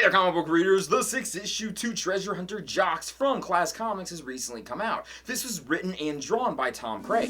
Hey there, comic book readers! The 6th issue to Treasure Hunter Jocks from Class Comics has recently come out. This was written and drawn by Tom Craig.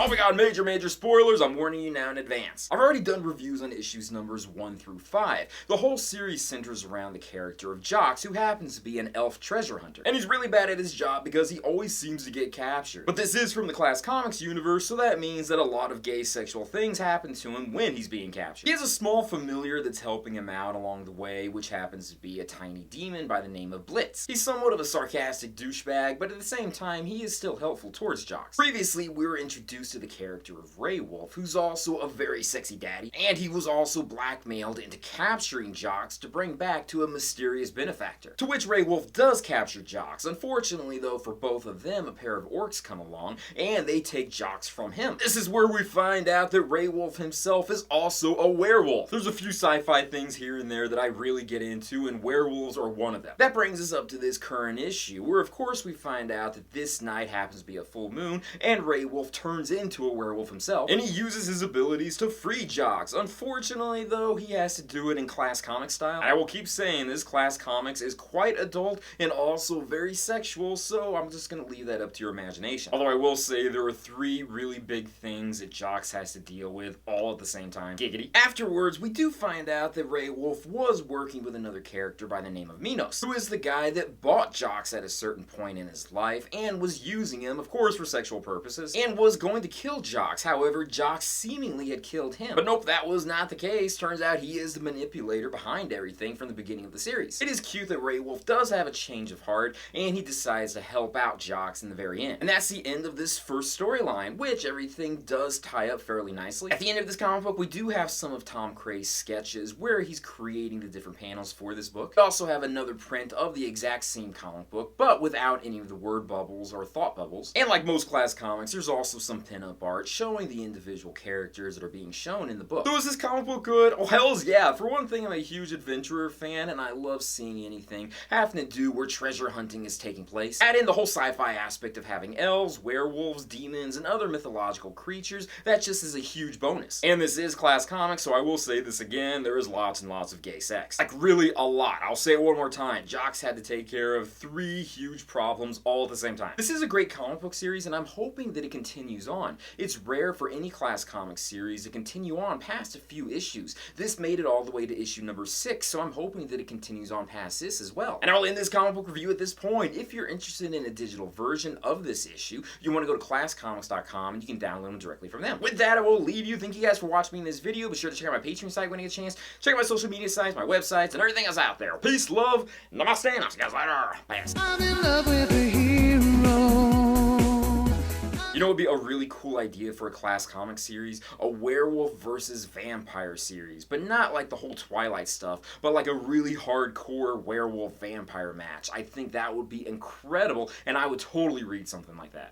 Oh my god, major spoilers, I'm warning you now in advance. I've already done reviews on issues numbers 1 through 5. The whole series centers around the character of Jocks, who happens to be an elf treasure hunter. And he's really bad at his job because he always seems to get captured. But this is from the Class Comics universe, so that means that a lot of gay sexual things happen to him when he's being captured. He has a small familiar that's helping him out along the way, which happens to be a tiny demon by the name of Blitz. He's somewhat of a sarcastic douchebag, but at the same time, he is still helpful towards Jocks. Previously, we were introduced to the character of Ray Wolf, who's also a very sexy daddy, and he was also blackmailed into capturing Jocks to bring back to a mysterious benefactor. To which Ray Wolf does capture Jocks. Unfortunately though, for both of them, a pair of orcs come along, and they take Jocks from him. This is where we find out that Ray Wolf himself is also a werewolf. There's a few sci-fi things here and there that I really get into, and werewolves are one of them. That brings us up to this current issue, where of course we find out that this night happens to be a full moon, and Ray Wolf turns into a werewolf himself, and he uses his abilities to free Jocks. Unfortunately though, he has to do it in Class Comics style. I will keep saying this, Class Comics is quite adult and also very sexual, so I'm just gonna leave that up to your imagination. Although I will say there are 3 really big things that Jocks has to deal with all at the same time. Giggity. Afterwards, we do find out that Ray Wolf was working with another character by the name of Minos, who is the guy that bought Jocks at a certain point in his life and was using him, of course, for sexual purposes, and was going to kill Jocks. However, Jocks seemingly had killed him. But nope, that was not the case. Turns out he is the manipulator behind everything from the beginning of the series. It is cute that Ray Wolf does have a change of heart, and he decides to help out Jocks in the very end. And that's the end of this first storyline, which everything does tie up fairly nicely. At the end of this comic book, we do have some of Tom Craig's sketches where he's creating the different panels for this book. We also have another print of the exact same comic book, but without any of the word bubbles or thought bubbles. And like most Class Comics, there's also some pin-up art showing the individual characters that are being shown in the book. So is this comic book good? Oh, hells yeah. For one thing, I'm a huge adventurer fan, and I love seeing anything having to do where treasure hunting is taking place. Add in the whole sci-fi aspect of having elves, werewolves, demons, and other mythological creatures, that just is a huge bonus. And this is Class Comics, so I will say this again, there is lots and lots of gay sex. Like really a lot. I'll say it one more time. Jocks had to take care of 3 huge problems all at the same time. This is a great comic book series, and I'm hoping that it continues on. It's rare for any Class Comics series to continue on past a few issues. This made it all the way to issue number 6, so I'm hoping that it continues on past this as well. And I'll end this comic book review at this point. If you're interested in a digital version of this issue, you want to go to classcomics.com and you can download them directly from them. With that, I will leave you. Thank you guys for watching me in this video. Be sure to check out my Patreon site when you get a chance. Check out my social media sites, my websites, and everything else out there. Peace, love, namaste, and I'll see you guys later. Peace. I'm in love with a hero. You know what would be a really cool idea for a Class Comics series? A werewolf versus vampire series. But not like the whole Twilight stuff, but like a really hardcore werewolf-vampire match. I think that would be incredible, and I would totally read something like that.